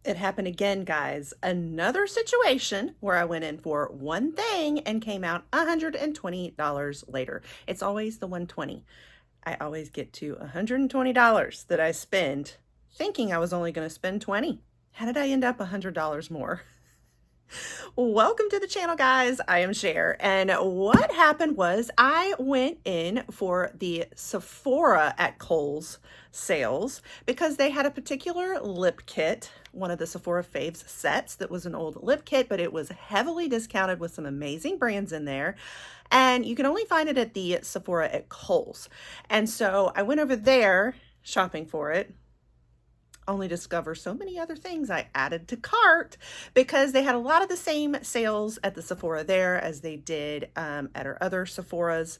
It happened again, guys. Another situation where I went in for one thing and came out $120 later. It's always the 120. I always get to $120 that I spend thinking I was only going to spend 20. How did I end up $100 more? Welcome to the channel, guys. I am Cher, and what happened was I went in for the Sephora at Kohls sales because they had a particular lip kit, one of the Sephora Faves sets that was an old lip kit, but it was heavily discounted with some amazing brands in there, and you can only find it at the Sephora at Kohls. And so I went over there shopping for it, only discover so many other things I added to cart because they had a lot of the same sales at the Sephora there as they did at our other Sephoras.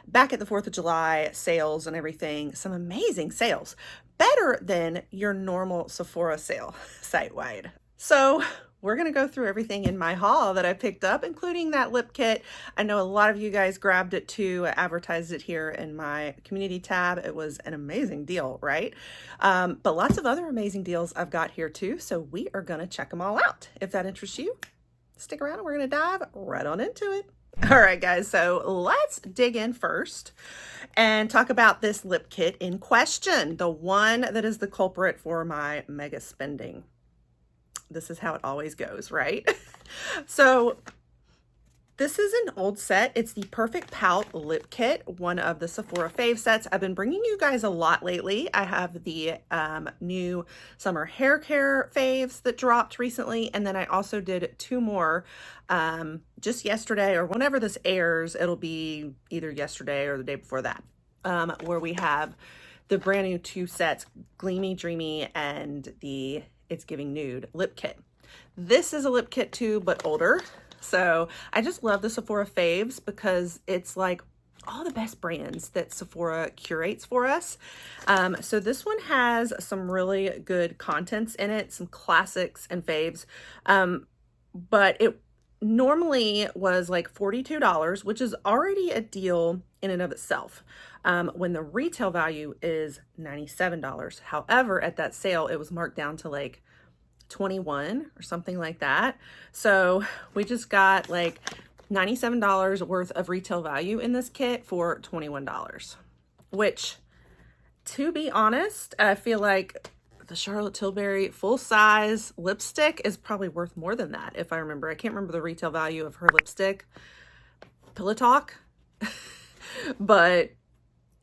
Back at the 4th of July sales and everything, some amazing sales, better than your normal Sephora sale site-wide. So we're going to go through everything in my haul that I picked up, including that lip kit. I know a lot of you guys grabbed it too. I advertised it here in my community tab. It was an amazing deal, right? But lots of other amazing deals I've got here too. So we are going to check them all out. If that interests you, stick around and we're going to dive right on into it. All right, guys, so let's dig in first and talk about this lip kit in question, the one that is the culprit for my mega spending. This is how it always goes, right? So this is an old set. It's the Perfect Pout lip kit, one of the Sephora Fave sets. I've been bringing you guys a lot lately. I have the new summer hair care faves that dropped recently, and then I also did two more just yesterday, or whenever this airs, it'll be either yesterday or the day before that, where we have the brand new two sets, Gleamy Dreamy and the It's Giving Nude lip kit. This is a lip kit too, but older. So I just love the Sephora Faves because it's like all the best brands that Sephora curates for us. So this one has some really good contents in it, some classics and faves. But it normally was like $42, which is already a deal in and of itself. When the retail value is $97. However, at that sale, it was marked down to like 21 or something like that. So we just got like $97 worth of retail value in this kit for $21, which, to be honest, I feel like the Charlotte Tilbury full-size lipstick is probably worth more than that, if I remember. I can't remember the retail value of her lipstick, Pillow Talk, but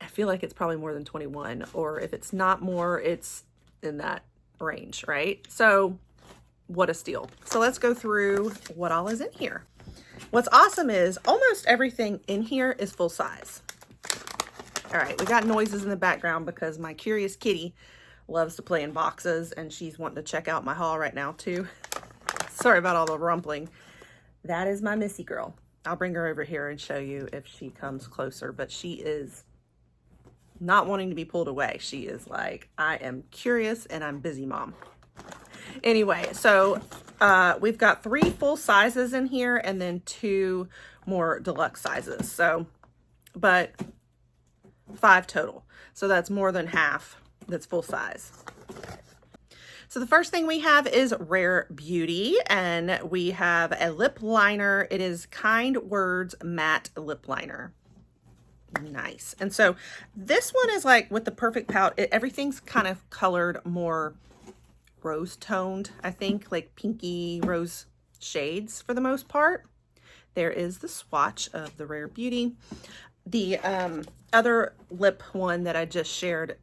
I feel like it's probably more than 21, or if it's not more, it's in that range, right? So what a steal. So let's go through what all is in here. What's awesome is almost everything in here is full size. All right, we got noises in the background because my curious kitty loves to play in boxes and she's wanting to check out my haul right now too. Sorry about all the rumbling. That is my Missy girl. I'll bring her over here and show you if she comes closer, but she is not wanting to be pulled away. She is like, I am curious and I'm busy, mom. Anyway, so we've got 3 full sizes in here and then 2 more deluxe sizes. So, but 5 total. So that's more than half that's full size. So the first thing we have is Rare Beauty, and we have a lip liner. It is Kind Words Matte Lip Liner. Nice. And so this one is like with the Perfect Pout, everything's kind of colored more rose toned, I think, like pinky rose shades for the most part. There is the swatch of the Rare Beauty. The other lip one that I just shared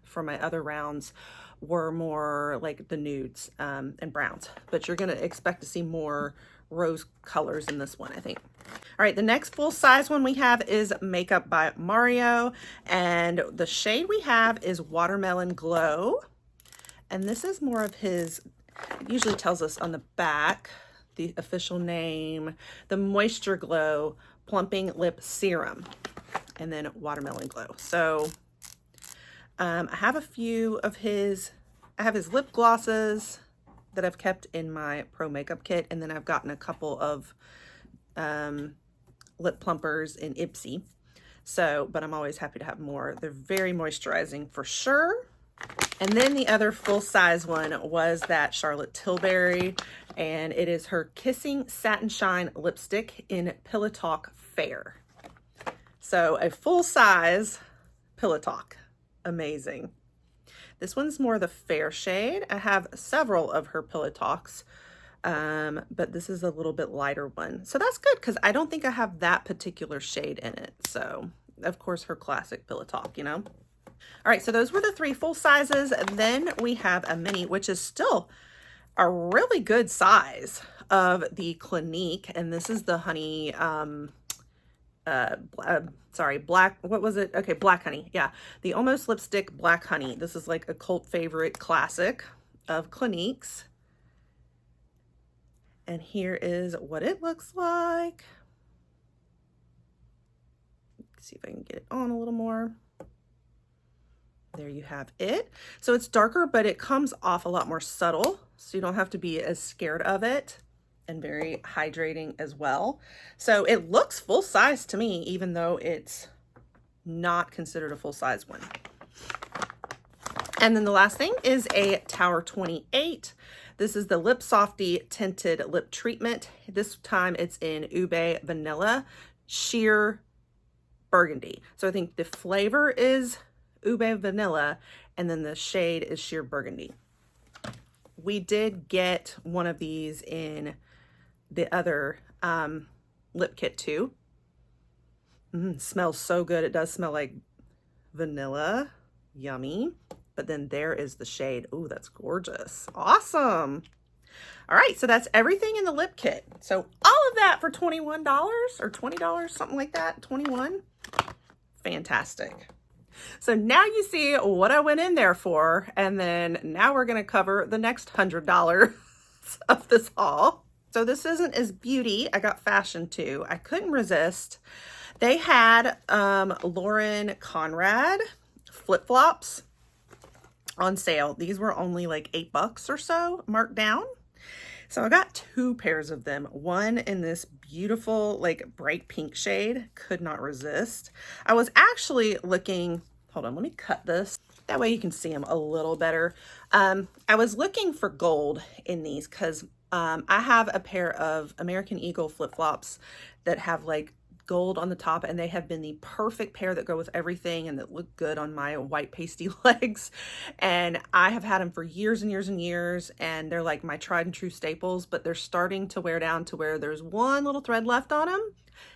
for my other rounds were more like the nudes and browns, but you're going to expect to see more rose colors in this one, I think. All right, the next full size one we have is Makeup by Mario, and the shade we have is Watermelon Glow, and this is more of his, it usually tells us on the back the official name, the Moisture Glow Plumping Lip Serum, and then Watermelon Glow. So I have a few of his, I have his lip glosses that I've kept in my Pro Makeup kit, and then I've gotten a couple of lip plumpers in Ipsy. So, but I'm always happy to have more. They're very moisturizing for sure. And then the other full-size one was that Charlotte Tilbury, and it is her Kissing Satin Shine lipstick in Pillow Talk Fair. So a full-size Pillow Talk. Amazing. This one's more the fair shade. I have several of her Pillow Talks, but this is a little bit lighter one. So that's good because I don't think I have that particular shade in it. So, of course, her classic Pillow Talk, you know. All right, so those were the 3 full sizes. Then we have a mini, which is still a really good size of the Clinique. And this is the honey, black, what was it? Okay, black honey. Yeah, the Almost Lipstick Black Honey. This is like a cult favorite classic of Clinique's. And here is what it looks like. Let's see if I can get it on a little more. There you have it. So it's darker, but it comes off a lot more subtle, so you don't have to be as scared of it, and very hydrating as well. So it looks full size to me, even though it's not considered a full size one. And then the last thing is a Tower 28. This is the Lip Softy Tinted Lip Treatment. This time it's in Ube Vanilla Sheer Burgundy. So I think the flavor is Ube Vanilla, and then the shade is Sheer Burgundy. We did get one of these in the other lip kit too. Smells so good. It does smell like vanilla. Yummy. But then there is the shade. Ooh, that's gorgeous. Awesome. All right, so that's everything in the lip kit. So all of that for $21 or $20, something like that. 21. Fantastic. So now you see what I went in there for, and then now we're going to cover the next $100 of this haul. So this isn't as beauty. I got fashion too. I couldn't resist. They had Lauren Conrad flip-flops on sale. These were only like $8 or so marked down. So I got 2 pairs of them. One in this beautiful like bright pink shade. Could not resist. I was actually looking, hold on, let me cut this. That way you can see them a little better. I was looking for gold in these because I have a pair of American Eagle flip-flops that have like gold on the top, and they have been the perfect pair that go with everything and that look good on my white pasty legs. And I have had them for years and years and years, and they're like my tried and true staples, but they're starting to wear down to where there's one little thread left on them.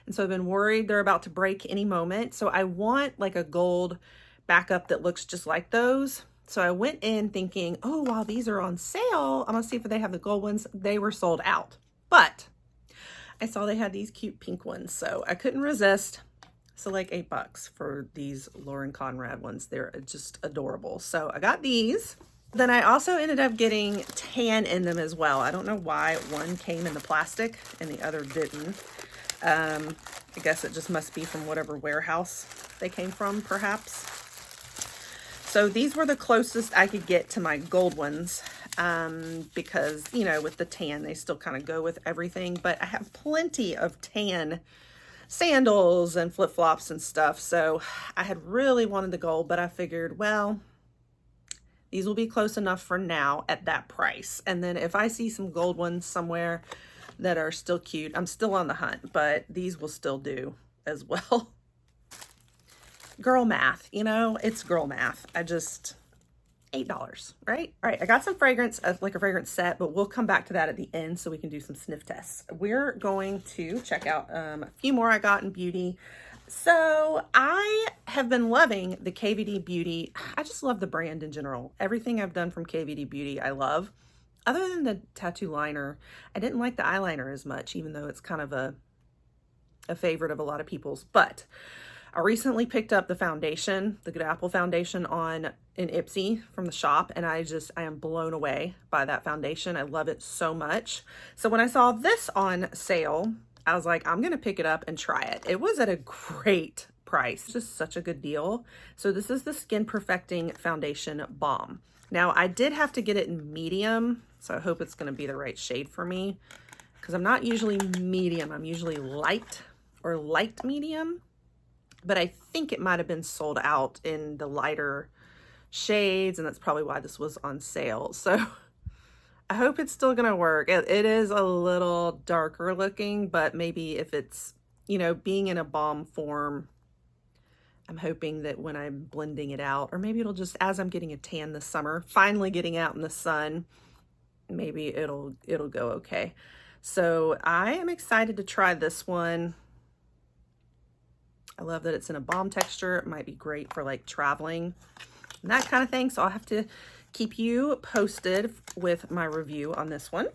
And so I've been worried they're about to break any moment. So I want like a gold backup that looks just like those. So I went in thinking, oh, while these are on sale, I'm gonna see if they have the gold ones. They were sold out, but I saw they had these cute pink ones, so I couldn't resist. So like $8 for these Lauren Conrad ones. They're just adorable. So I got these. Then I also ended up getting tan in them as well. I don't know why one came in the plastic and the other didn't. I guess it just must be from whatever warehouse they came from, perhaps. So these were the closest I could get to my gold ones, because, you know, with the tan, they still kind of go with everything. But I have plenty of tan sandals and flip-flops and stuff. So I had really wanted the gold, but I figured, well, these will be close enough for now at that price. And then if I see some gold ones somewhere that are still cute, I'm still on the hunt, but these will still do as well. Girl math, you know, it's girl math. I just, $8, right? All right, I got some fragrance, like a fragrance set, but we'll come back to that at the end so we can do some sniff tests. We're going to check out a few more I got in beauty. So I have been loving the KVD Beauty. I just love the brand in general. Everything I've done from KVD Beauty, I love. Other than the tattoo liner, I didn't like the eyeliner as much, even though it's kind of a favorite of a lot of people's. But I recently picked up the foundation, the Good Apple foundation in Ipsy from the shop, and I am blown away by that foundation. I love it so much. So when I saw this on sale, I was like, I'm gonna pick it up and try it. It was at a great price, just such a good deal. So this is the Skin Perfecting Foundation Balm. Now I did have to get it in medium, so I hope it's gonna be the right shade for me, because I'm not usually medium, I'm usually light or light medium. But I think it might have been sold out in the lighter shades, and that's probably why this was on sale. So I hope it's still gonna work. It is a little darker looking, but maybe if it's, you know, being in a balm form, I'm hoping that when I'm blending it out, or maybe it'll just, as I'm getting a tan this summer, finally getting out in the sun, maybe it'll go okay. So I am excited to try this one. I love that it's in a balm texture. It might be great for like traveling and that kind of thing. So I'll have to keep you posted with my review on this one.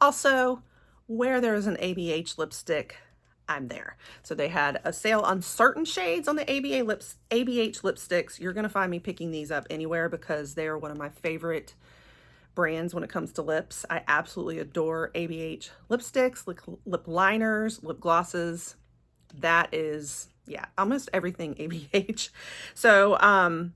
Also, where there's an ABH lipstick, I'm there. So they had a sale on certain shades on the ABH lipsticks. You're gonna find me picking these up anywhere because they're one of my favorite brands when it comes to lips. I absolutely adore ABH lipsticks, lip liners, lip glosses. That is, yeah, almost everything ABH. So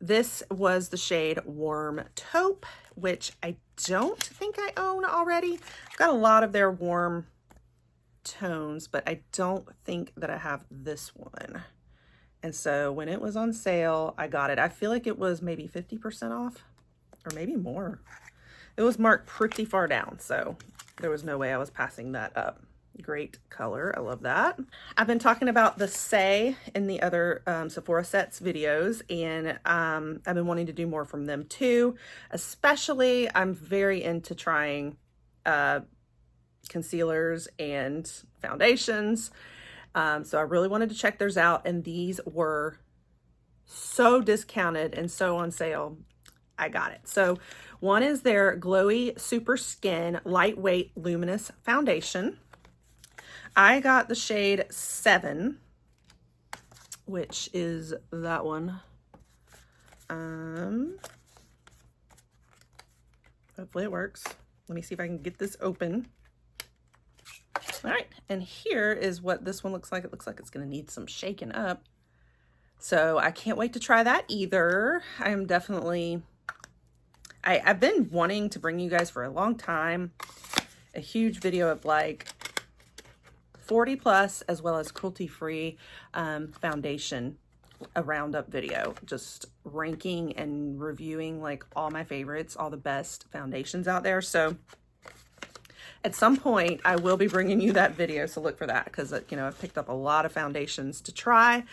this was the shade Warm Taupe, which I don't think I own already. I've got a lot of their warm tones, but I don't think that I have this one. And so when it was on sale, I got it. I feel like it was maybe 50% off or maybe more. It was marked pretty far down, so there was no way I was passing that up. Great color, I love that. I've been talking about the Say in the other Sephora Sets videos, and I've been wanting to do more from them too. Especially, I'm very into trying concealers and foundations. So I really wanted to check theirs out, and these were so discounted and so on sale. I got it. So one is their Glowy Super Skin Lightweight Luminous Foundation. I got the shade 7, which is that one. Hopefully it works. Let me see if I can get this open. All right, and here is what this one looks like. It looks like it's gonna need some shaking up. So I can't wait to try that either. I am definitely, I've been wanting to bring you guys for a long time a huge video of like 40 plus as well as cruelty-free foundation, a roundup video, just ranking and reviewing like all my favorites, all the best foundations out there. So at some point I will be bringing you that video, so look for that, because you know, I've picked up a lot of foundations to try.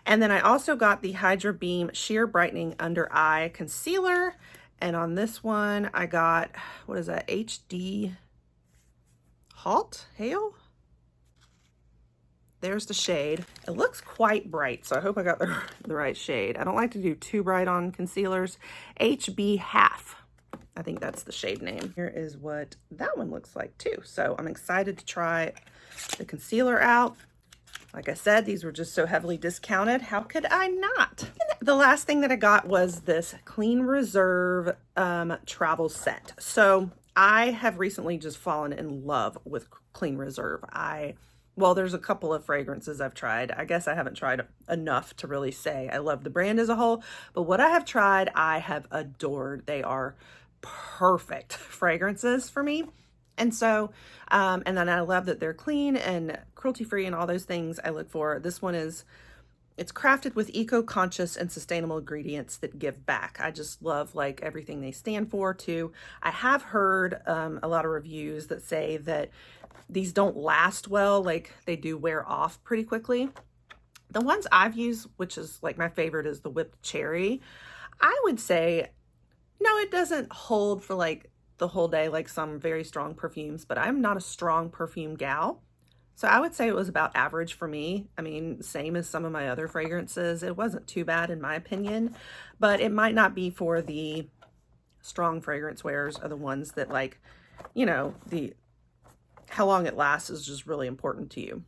And then I also got the Hydra Beam Sheer Brightening Under Eye Concealer, and on this one I got, what is that, HD Hail? There's the shade. It looks quite bright, so I hope I got the right shade. I don't like to do too bright on concealers. HB Half. I think that's the shade name. Here is what that one looks like too. So I'm excited to try the concealer out. Like I said, these were just so heavily discounted. How could I not? The last thing that I got was this Clean Reserve travel set. So I have recently just fallen in love with Clean Reserve. Well, there's a couple of fragrances I've tried. I guess I haven't tried enough to really say I love the brand as a whole, but what I have tried, I have adored. They are perfect fragrances for me. And so, and then I love that they're clean and cruelty-free and all those things I look for. This one is, it's crafted with eco-conscious and sustainable ingredients that give back. I just love like everything they stand for too. I have heard a lot of reviews that say that these don't last well, like they do wear off pretty quickly. The ones I've used, which is like my favorite, is the Whipped Cherry. I would say, no, it doesn't hold for like the whole day like some very strong perfumes, but I'm not a strong perfume gal. So I would say it was about average for me. I mean, same as some of my other fragrances. It wasn't too bad in my opinion, but it might not be for the strong fragrance wearers, or the ones that like, you know, how long it lasts is just really important to you.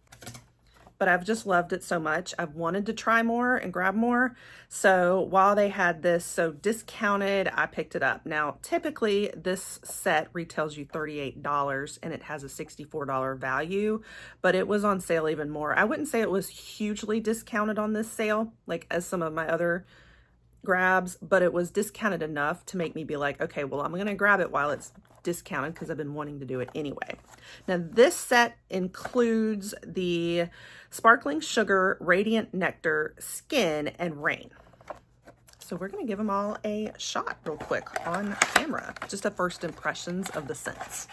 But I've just loved it so much. I've wanted to try more and grab more. So while they had this so discounted, I picked it up. Now, typically this set retails you $38 and it has a $64 value, but it was on sale even more. I wouldn't say it was hugely discounted on this sale, like as some of my other grabs, but it was discounted enough to make me be like, okay, well, I'm gonna grab it while it's discounted because I've been wanting to do it anyway. Now this set includes the Sparkling Sugar Radiant Nectar Skin and Rain. So we're going to give them all a shot real quick on camera. Just the first impressions of the scents.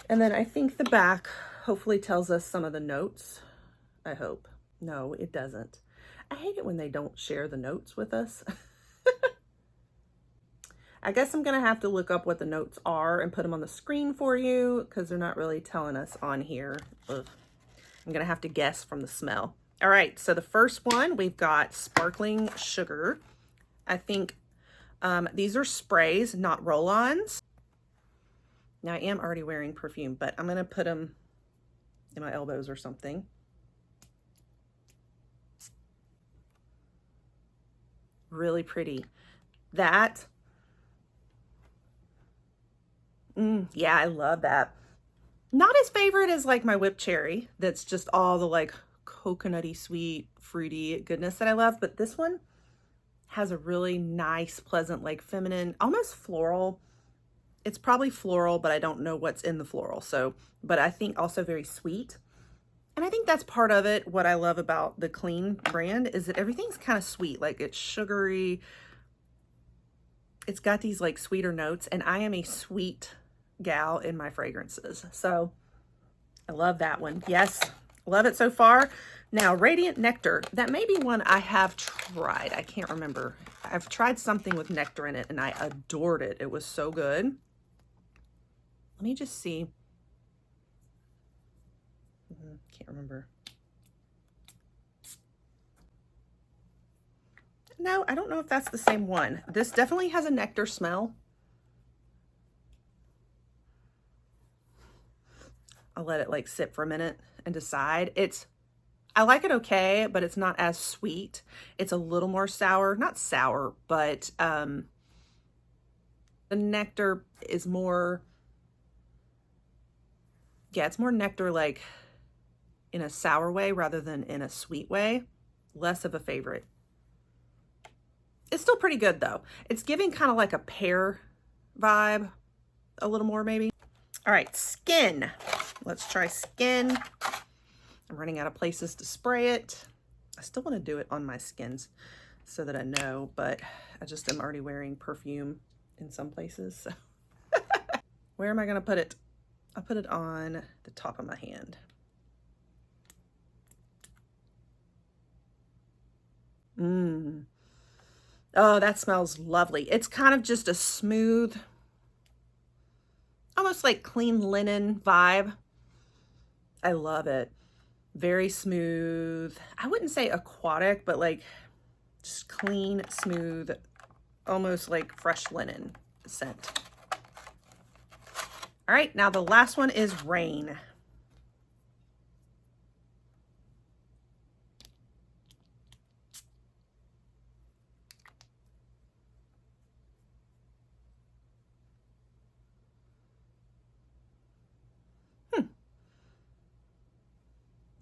And then I think the back hopefully tells us some of the notes. I hope. No, it doesn't. I hate it when they don't share the notes with us. I guess I'm going to have to look up what the notes are and put them on the screen for you because they're not really telling us on here. Ugh. I'm going to have to guess from the smell. All right, so the first one, we've got Sparkling Sugar. I think these are sprays, not roll-ons. Now, I am already wearing perfume, but I'm going to put them in my elbows or something. Really pretty. That... yeah, I love that. Not as favorite as like my whipped cherry. That's just all the like coconutty, sweet, fruity goodness that I love. But this one has a really nice, pleasant, like feminine, almost floral. It's probably floral, but I don't know what's in the floral. So, but I think also very sweet. And I think that's part of it. What I love about the Clean brand is that everything's kind of sweet. Like it's sugary. It's got these like sweeter notes, and I am a sweet gal in my fragrances. So I love that one. Yes, love it so far. Now, Radiant Nectar. That may be one I have tried. I can't remember. I've tried something with nectar in it, and I adored it. It was so good. Let me just see. Can't remember. No, I don't know if that's the same one. This definitely has a nectar smell. I'll let it like sit for a minute and decide. I like it okay, but it's not as sweet. It's a little more sour, not sour, but the nectar is more, yeah, it's more nectar like in a sour way rather than in a sweet way. Less of a favorite. It's still pretty good though. It's giving kind of like a pear vibe, a little more maybe. All right, Skin. Let's try Skin. I'm running out of places to spray it. I still want to do it on my skins so that I know, but I just am already wearing perfume in some places. So. Where am I going to put it? I'll put it on the top of my hand. Oh, that smells lovely. It's kind of just a smooth, almost like clean linen vibe. I love it. Very smooth. I wouldn't say aquatic, but like just clean, smooth, almost like fresh linen scent. All right, now the last one is Rain.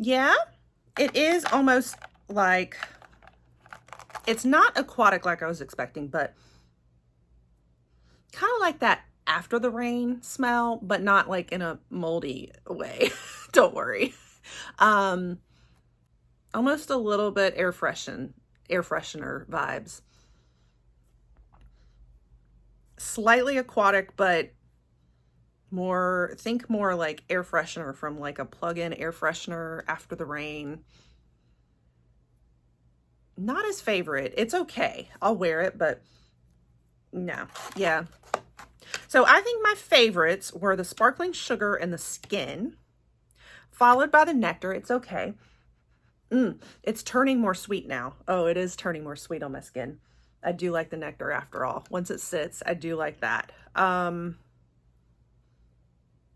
Yeah, it is almost like, it's not aquatic like I was expecting, but kind of like that after the rain smell, but not like in a moldy way. Don't worry. Almost a little bit air freshener vibes. Slightly aquatic, but more, think more like air freshener from like a plug-in air freshener after the rain. Not his favorite. It's okay. I'll wear it, but no. Yeah. So I think my favorites were the Sparkling Sugar and the Skin, followed by the Nectar. It's okay. It's turning more sweet now. Oh, it is turning more sweet on my skin. I do like the Nectar after all. Once it sits, I do like that.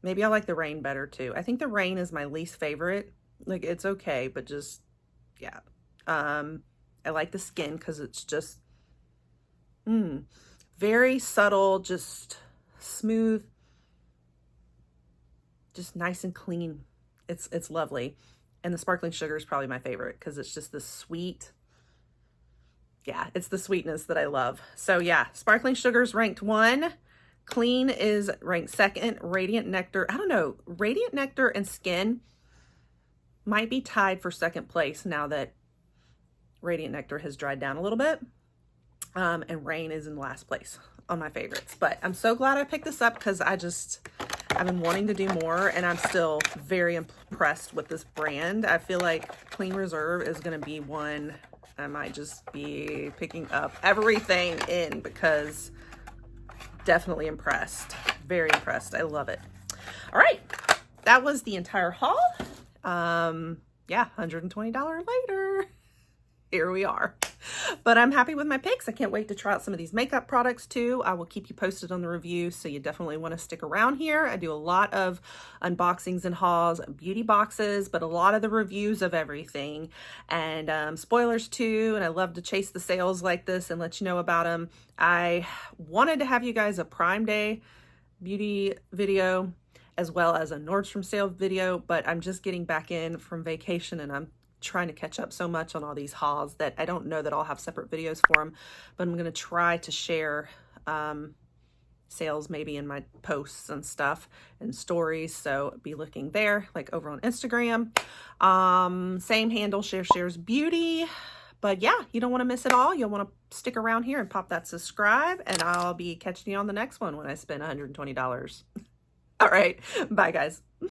Maybe I like the Rain better too. I think the Rain is my least favorite. Like, it's okay, but just, yeah. I like the Skin because it's just, very subtle, just smooth, just nice and clean. It's lovely. And the Sparkling Sugar is probably my favorite because it's just the sweet, yeah, it's the sweetness that I love. So yeah, Sparkling Sugar is ranked 1. Clean is ranked 2nd. Radiant Nectar, I don't know, Radiant Nectar and Skin might be tied for 2nd place now that Radiant Nectar has dried down a little bit. And Rain is in last place on my favorites. But I'm so glad I picked this up because I've been wanting to do more, and I'm still very impressed with this brand. I feel like Clean Reserve is going to be one I might just be picking up everything in because definitely impressed. Very impressed. I love it. All right. That was the entire haul. Yeah, $120 later. Here we are. But I'm happy with my picks. I can't wait to try out some of these makeup products too. I will keep you posted on the review, so you definitely want to stick around here. I do a lot of unboxings and hauls, beauty boxes, but a lot of the reviews of everything, and spoilers too. And I love to chase the sales like this and let you know about them. I wanted to have you guys a Prime Day beauty video as well as a Nordstrom sale video, but I'm just getting back in from vacation, and I'm trying to catch up so much on all these hauls that I don't know that I'll have separate videos for them, but I'm going to try to share sales maybe in my posts and stuff and stories, so be looking there, like over on Instagram. Same handle, Shares Beauty. But yeah, you don't want to miss it all. You'll want to stick around here and pop that subscribe, and I'll be catching you on the next one when I spend $120. All right, bye guys.